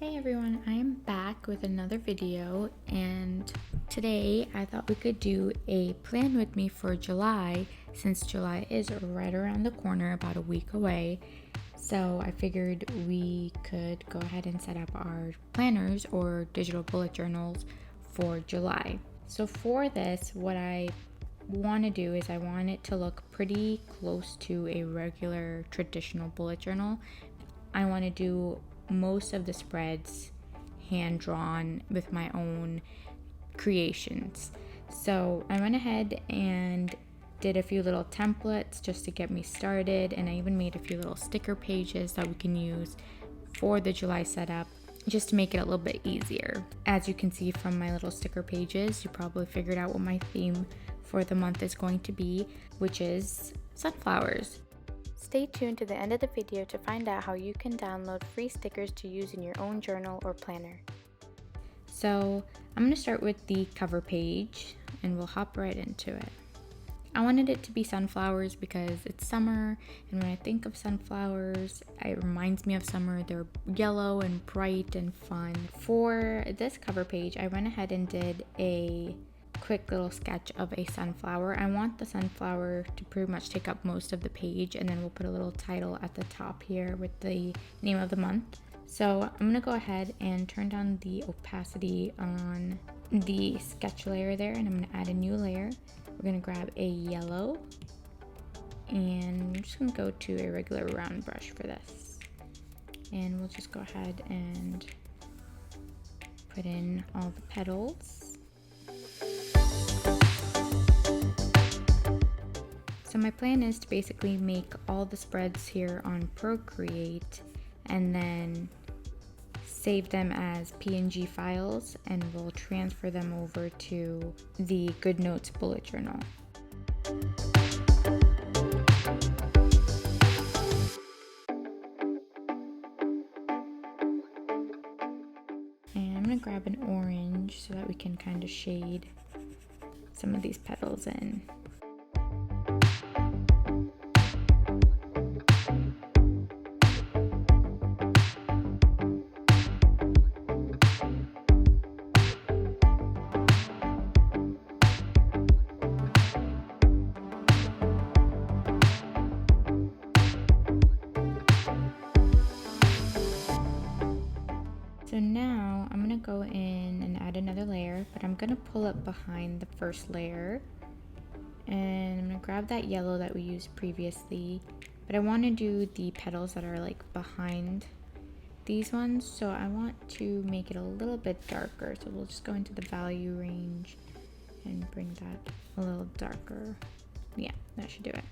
Hey everyone, I am back with another video, and today I thought we could do a plan with me for July since July is right around the corner, about a week away. So I figured we could go ahead and set up our planners or digital bullet journals for July. So for this, what I want to do is I want it to look pretty close to a regular traditional bullet journal. I want to do most of the spreads hand drawn with my own creations. So I went ahead and did a few little templates just to get me started, and I even made a few little sticker pages that we can use for the July setup just to make it a little bit easier. As you can see from my little sticker pages, you probably figured out what my theme for the month is going to be, which is sunflowers. Stay tuned to the end of the video to find out how you can download free stickers to use in your own journal or planner. So I'm going to start with the cover page and we'll hop right into it. I wanted it to be sunflowers because it's summer, and when I think of sunflowers, it reminds me of summer. They're yellow and bright and fun. For this cover page, I went ahead and did a quick little sketch of a sunflower. I want the sunflower to pretty much take up most of the page, and then we'll put a little title at the top here with the name of the month. So I'm gonna go ahead and turn down the opacity on the sketch layer there, and I'm gonna add a new layer. We're gonna grab a yellow, and I'm just gonna go to a regular round brush for this, and we'll just go ahead and put in all the petals. So my plan is to basically make all the spreads here on Procreate and then save them as PNG files, and we'll transfer them over to the GoodNotes bullet journal. And I'm gonna grab an orange so that we can kind of shade some of these petals in. So now I'm gonna go in and add another layer, but I'm gonna pull up behind the first layer, and I'm gonna grab that yellow that we used previously, but I want to do the petals that are like behind these ones, so I want to make it a little bit darker. So we'll just go into the value range and bring that a little darker. Yeah, that should do it.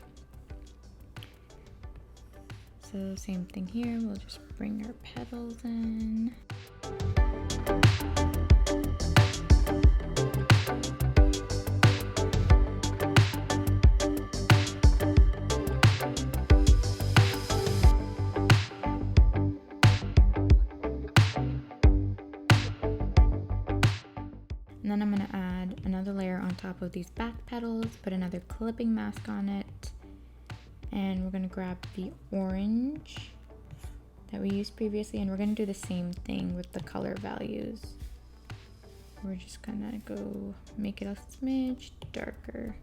So same thing here, we'll just bring our petals in. And then I'm going to add another layer on top of these back petals, put another clipping mask on it, and we're going to grab the orange that we used previously, and we're going to do the same thing with the color values. We're just going to go make it a smidge darker.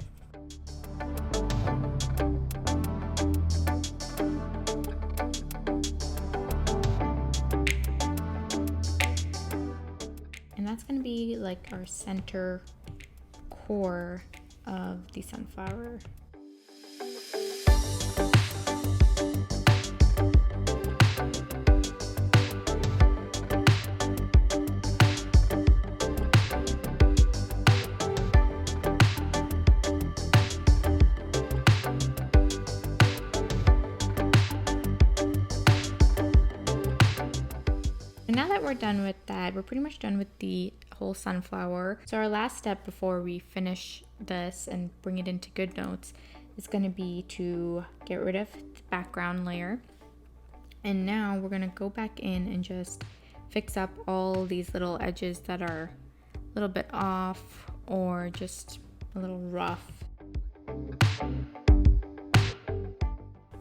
And that's going to be like our center core of the sunflower. And now that we're done with that, we're pretty much done with the whole sunflower. So our last step before we finish this and bring it into GoodNotes is going to be to get rid of the background layer. And now we're going to go back in and just fix up all these little edges that are a little bit off or just a little rough.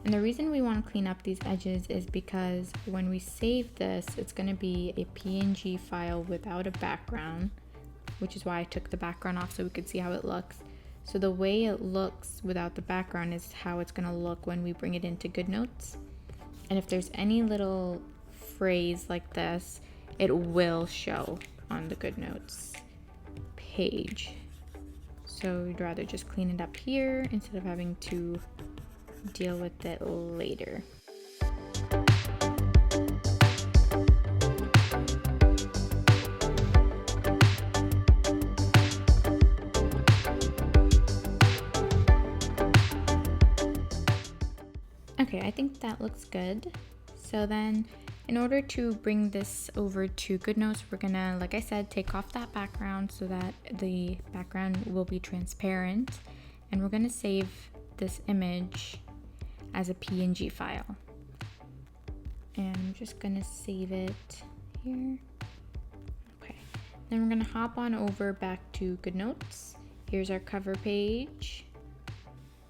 And the reason we want to clean up these edges is because when we save this, it's going to be a PNG file without a background, which is why I took the background off so we could see how it looks. So the way it looks without the background is how it's going to look when we bring it into GoodNotes. And if there's any little phrase like this, it will show on the GoodNotes page. So we'd rather just clean it up here instead of having to deal with it later. Okay, I think that looks good. So then in order to bring this over to GoodNotes, we're gonna, like I said, take off that background so that the background will be transparent. And we're gonna save this image as a PNG file. And I'm just gonna save it here. Okay, then we're gonna hop on over back to GoodNotes. Here's our cover page.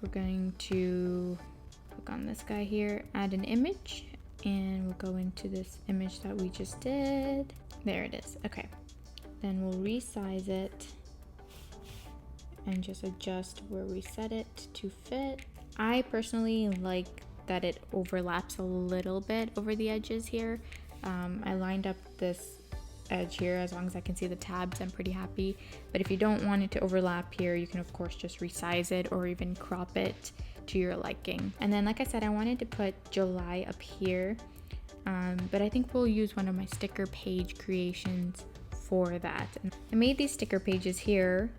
We're going to click on this guy here, add an image, and we'll go into this image that we just did. There it is. Okay, then we'll resize it and just adjust where we set it to fit. I personally like that it overlaps a little bit over the edges here. I lined up this edge here. As long as I can see the tabs, I'm pretty happy. But if you don't want it to overlap here, you can of course just resize it or even crop it to your liking. And then, like I said, I wanted to put July up here, but I think we'll use one of my sticker page creations for that. And I made these sticker pages here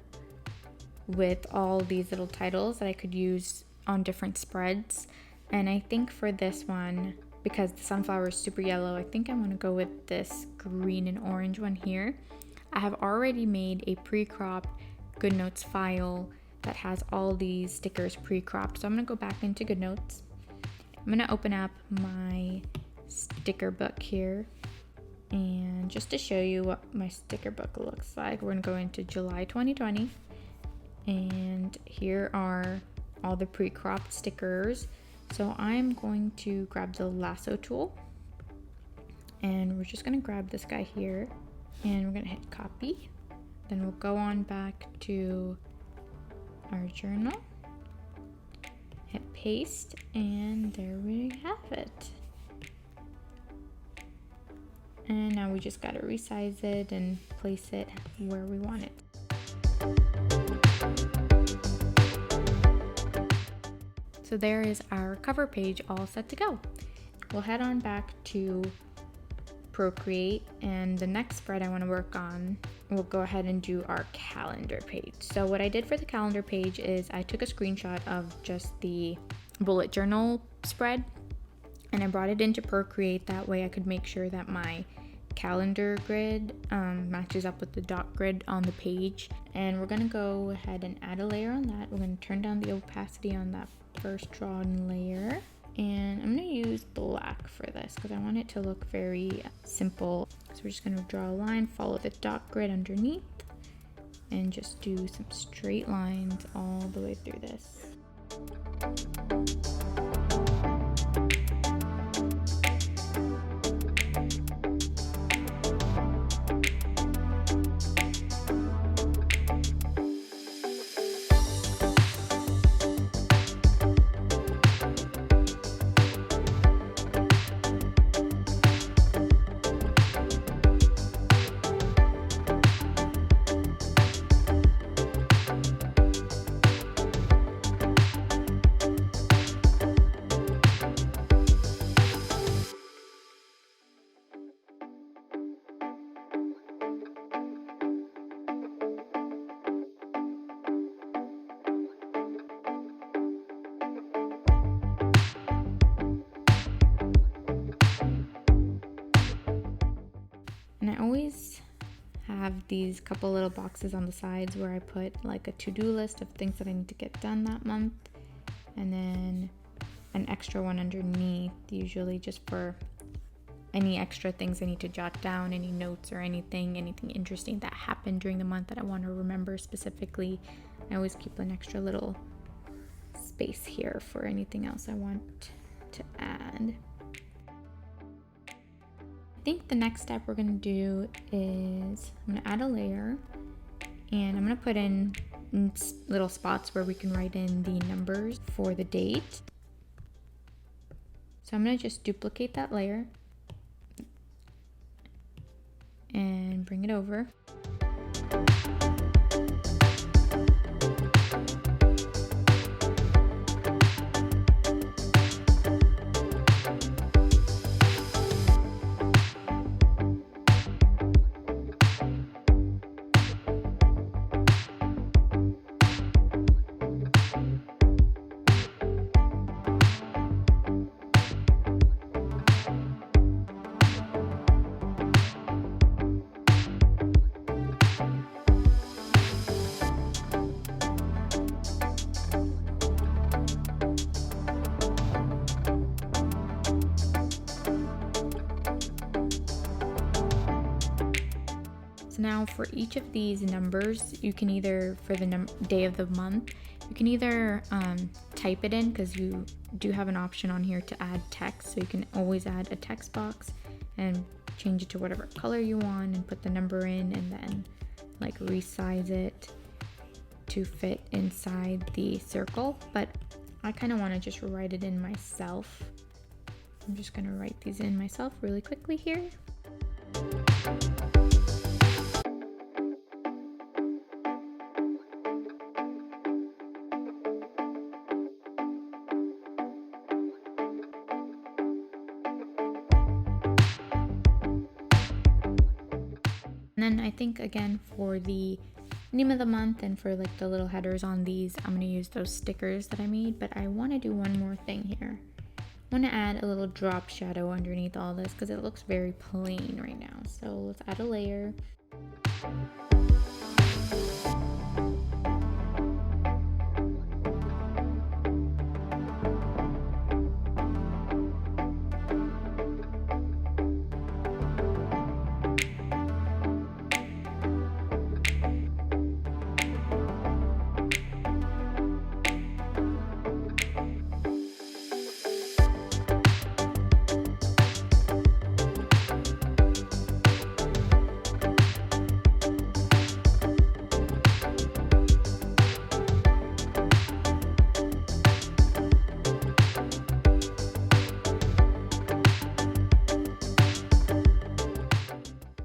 with all these little titles that I could use on different spreads. And I think for this one, because the sunflower is super yellow, I think I want to go with this green and orange one here. I have already made a pre-cropped GoodNotes file that has all these stickers pre-cropped. So I'm gonna go back into GoodNotes. I'm gonna open up my sticker book here. And just to show you what my sticker book looks like, we're gonna go into July 2020. And here are all the pre-cropped stickers. So I'm going to grab the lasso tool and we're just gonna grab this guy here and we're gonna hit copy. Then we'll go on back to our journal, hit paste, and there we have it. And now we just gotta resize it and place it where we want it. So there is our cover page all set to go. We'll head on back to Procreate, and the next spread I want to work on, we'll go ahead and do our calendar page. So what I did for the calendar page is I took a screenshot of just the bullet journal spread and I brought it into Procreate. That way I could make sure that my calendar grid matches up with the dot grid on the page. And we're gonna go ahead and add a layer on that. We're gonna turn down the opacity on that first drawn layer, and I'm gonna use black for this because I want it to look very simple. So we're just gonna draw a line, follow the dot grid underneath, and just do some straight lines all the way through this. And I always have these couple little boxes on the sides where I put like a to-do list of things that I need to get done that month, and then an extra one underneath, usually just for any extra things I need to jot down, any notes or anything interesting that happened during the month that I want to remember specifically. I always keep an extra little space here for anything else I want to add. I think the next step we're going to do is I'm going to add a layer, and I'm going to put in little spots where we can write in the numbers for the date. So I'm going to just duplicate that layer and bring it over. So now for each of these numbers, you can either, for the day of the month, you can either type it in, because you do have an option on here to add text. So you can always add a text box and change it to whatever color you want and put the number in, and then like resize it to fit inside the circle. But I kind of want to just write it in myself. I'm just going to write these in myself really quickly here. And then I think again for the name of the month and for like the little headers on these, I'm going to use those stickers that I made. But I want to do one more thing here. I want to add a little drop shadow underneath all this because it looks very plain right now. So let's add a layer.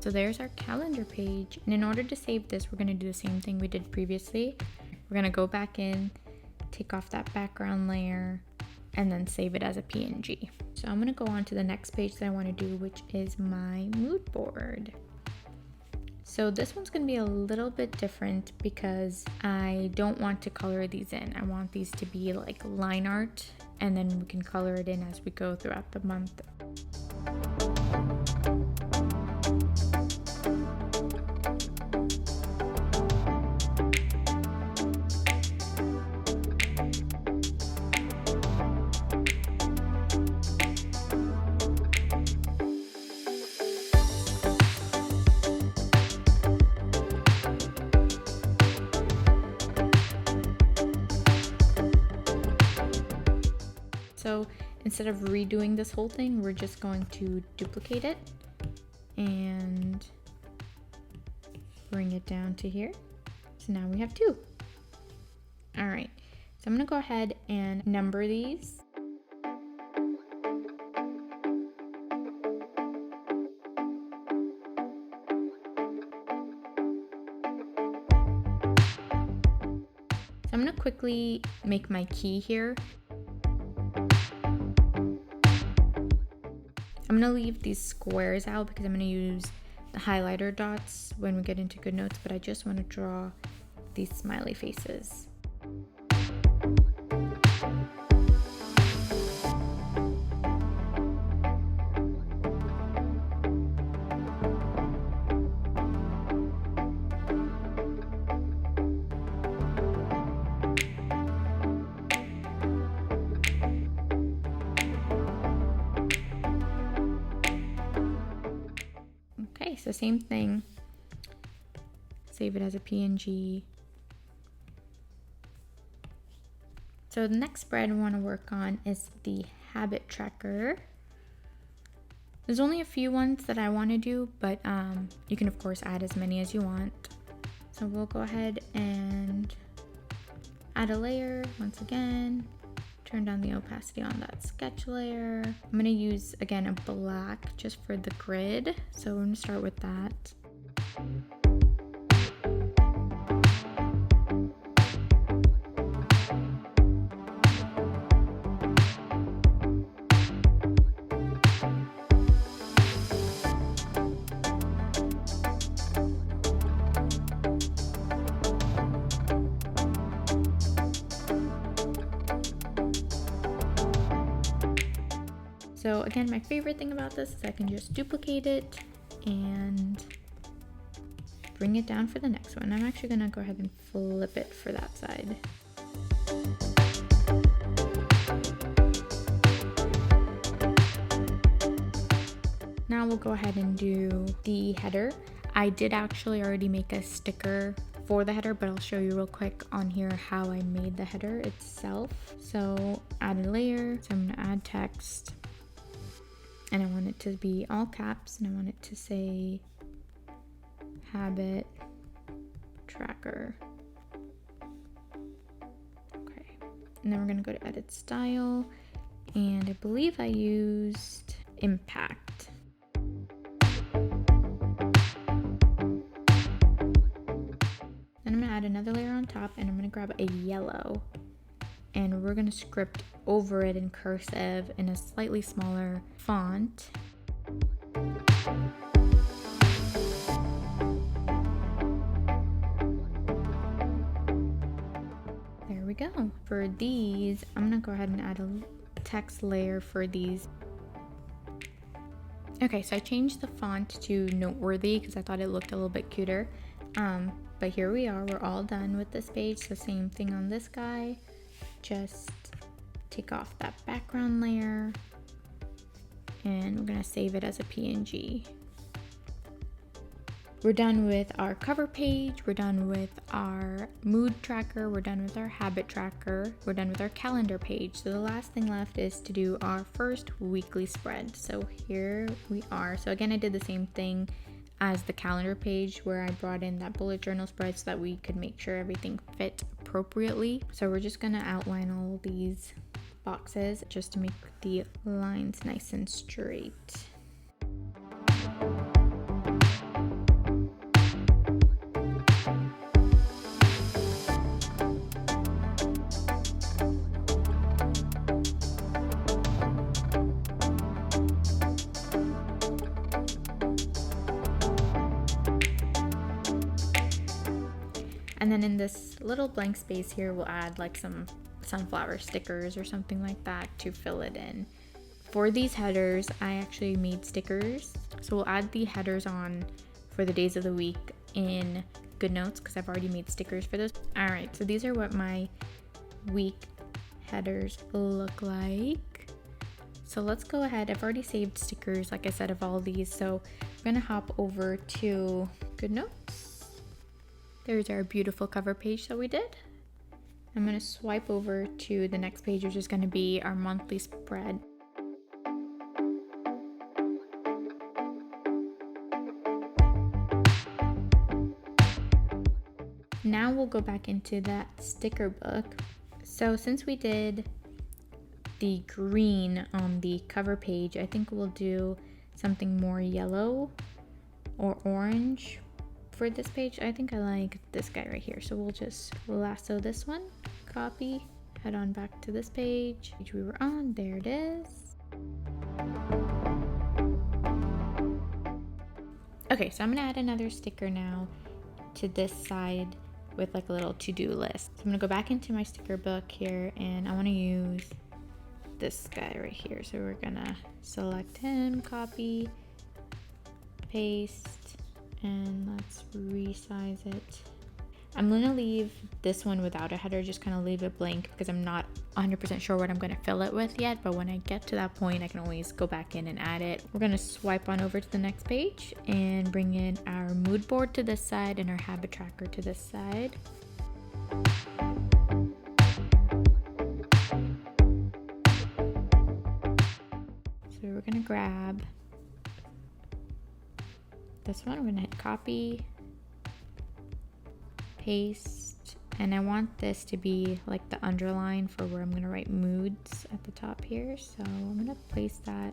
So there's our calendar page. And in order to save this, we're going to do the same thing we did previously. We're going to go back in, take off that background layer, and then save it as a PNG. So I'm going to go on to the next page that I want to do, which is my mood board. So this one's going to be a little bit different because I don't want to color these in. I want these to be like line art, and then we can color it in as we go throughout the month. So instead of redoing this whole thing, we're just going to duplicate it and bring it down to here. So now we have two. All right, so I'm gonna go ahead and number these. So I'm gonna quickly make my key here. I'm going to leave these squares out because I'm going to use the highlighter dots when we get into GoodNotes, but I just want to draw these smiley faces. Okay, so same thing. Save it as a PNG. So the next spread I want to work on is the habit tracker. There's only a few ones that I want to do, but you can of course add as many as you want. So we'll go ahead and add a layer once again. Turn down the opacity on that sketch layer. I'm going to use again a black just for the grid. So we're going to start with that. So again, my favorite thing about this is I can just duplicate it and bring it down for the next one. I'm actually gonna go ahead and flip it for that side. Now we'll go ahead and do the header. I did actually already make a sticker for the header, but I'll show you real quick on here how I made the header itself. So add a layer, so I'm gonna add text. And I want it to be all caps, and I want it to say habit tracker. Okay, and then we're gonna go to edit style, and I believe I used impact. Then I'm gonna add another layer on top, and I'm gonna grab a yellow, and we're gonna script over it in cursive in a slightly smaller font. There we go. For these, I'm gonna go ahead and add a text layer for these. Okay, so I changed the font to Noteworthy because I thought it looked a little bit cuter. But here we are, we're all done with this page. So same thing on this guy. Just take off that background layer, and we're gonna save it as a PNG. We're done with our cover page, we're done with our mood tracker, we're done with our habit tracker, we're done with our calendar page. So the last thing left is to do our first weekly spread. So here we are. So again, I did the same thing as the calendar page where I brought in that bullet journal spread so that we could make sure everything fit appropriately. So we're just gonna outline all these boxes just to make the lines nice and straight. And then in this little blank space here, we'll add like some sunflower stickers or something like that to fill it in. For these headers, I actually made stickers. So we'll add the headers on for the days of the week in GoodNotes because I've already made stickers for those. All right, so these are what my week headers look like. So let's go ahead. I've already saved stickers, like I said, of all these. So I'm gonna hop over to GoodNotes. There's our beautiful cover page that we did. I'm gonna swipe over to the next page, which is gonna be our monthly spread. Now we'll go back into that sticker book. So since we did the green on the cover page, I think we'll do something more yellow or orange for this page. I think I like this guy right here. So we'll just lasso this one, copy, head on back to this page we were on. There it is. Okay, so I'm gonna add another sticker now to this side with like a little to-do list. So I'm gonna go back into my sticker book here, and I want to use this guy right here. So we're gonna select him, copy, paste, and let's resize it. I'm gonna leave this one without a header, just kind of leave it blank because I'm not 100% sure what I'm gonna fill it with yet, but when I get to that point, I can always go back in and add it. We're gonna swipe on over to the next page and bring in our mood board to this side and our habit tracker to this side. gonna grab this one. I'm gonna hit copy, paste, and I want this to be like the underline for where I'm gonna write moods at the top here. So I'm gonna place that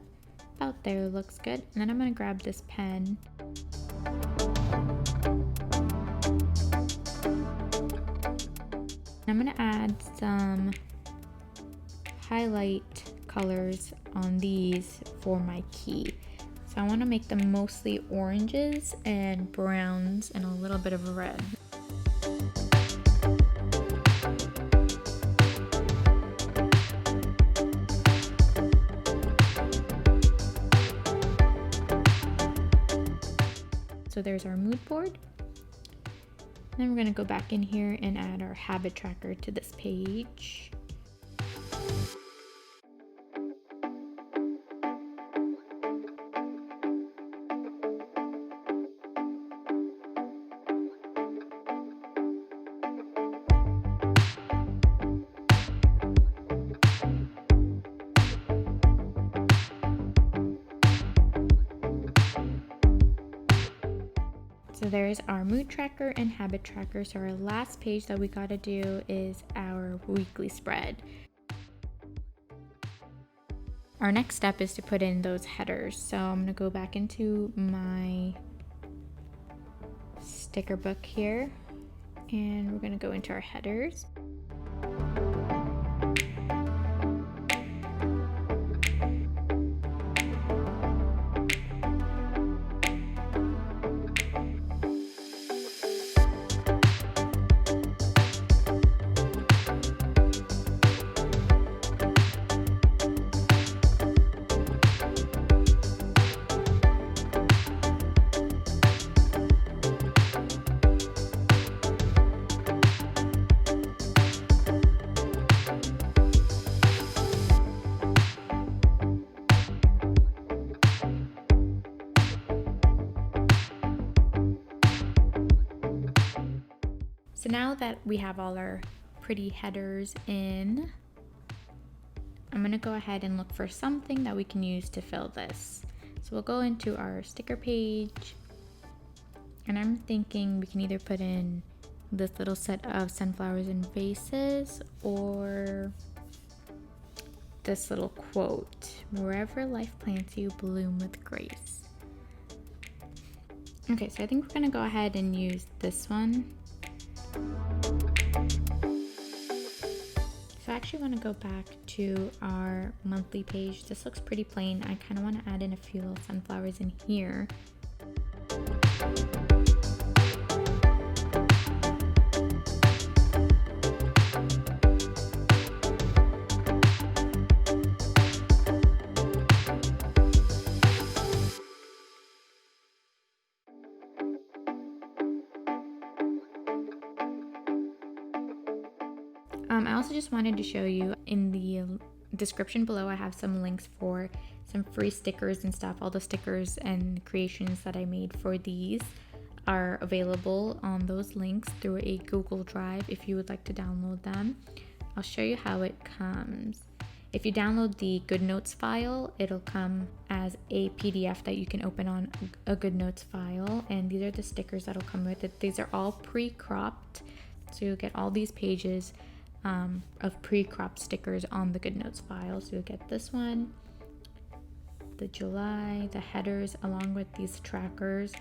about there, looks good. And then I'm gonna grab this pen. I'm gonna add some highlight colors on these for my key. So I want to make them mostly oranges and browns and a little bit of red. So there's our mood board. Then we're going to go back in here and add our habit tracker to this page. So there's our mood tracker and habit tracker. So our last page that we gotta do is our weekly spread. Our next step is to put in those headers. So I'm gonna go back into my sticker book here and we're gonna go into our headers. So now that we have all our pretty headers in, I'm gonna go ahead and look for something that we can use to fill this. So we'll go into our sticker page, and I'm thinking we can either put in this little set of sunflowers in vases or this little quote, "Wherever life plants you, bloom with grace." Okay, so I think we're gonna go ahead and use this one. So I actually want to go back to our monthly page. This looks pretty plain. I kind of want to add in a few little sunflowers in here. I also just wanted to show you in the description below, I have some links for some free stickers and stuff. All the stickers and creations that I made for these are available on those links through a Google Drive if you would like to download them. I'll show you how it comes. If you download the GoodNotes file, it'll come as a PDF that you can open on a GoodNotes file, and these are the stickers that'll come with it. These are all pre-cropped, so you'll get all these pages of pre-cropped stickers on the GoodNotes file. So you'll get this one, the July, the headers, along with these trackers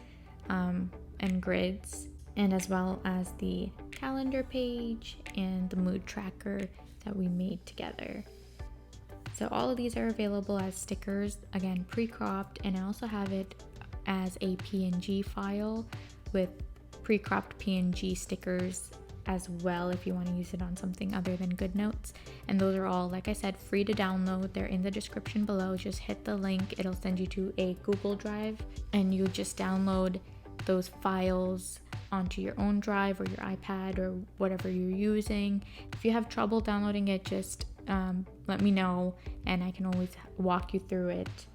and grids, and as well as the calendar page and the mood tracker that we made together. So all of these are available as stickers, again pre-cropped, and I also have it as a PNG file with pre-cropped PNG stickers as well if you want to use it on something other than GoodNotes. And those are all, like I said, free to download. They're in the description below. Just hit the link, it'll send you to a Google Drive, and you just download those files onto your own drive or your iPad or whatever you're using. If you have trouble downloading it, just let me know and I can always walk you through it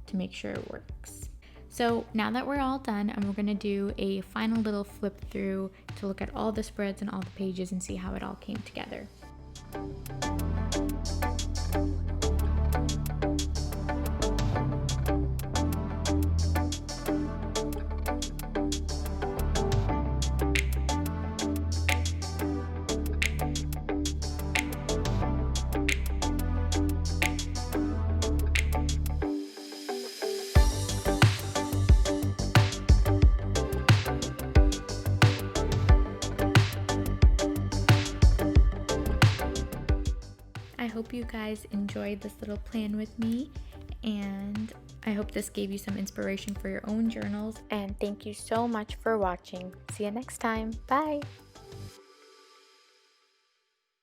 to make sure it works. So now that we're all done, and we're gonna do a final little flip through to look at all the spreads and all the pages and see how it all came together. hope you guys enjoyed this little plan with me, and I hope this gave you some inspiration for your own journals. And thank you so much for watching. See you next time. Bye!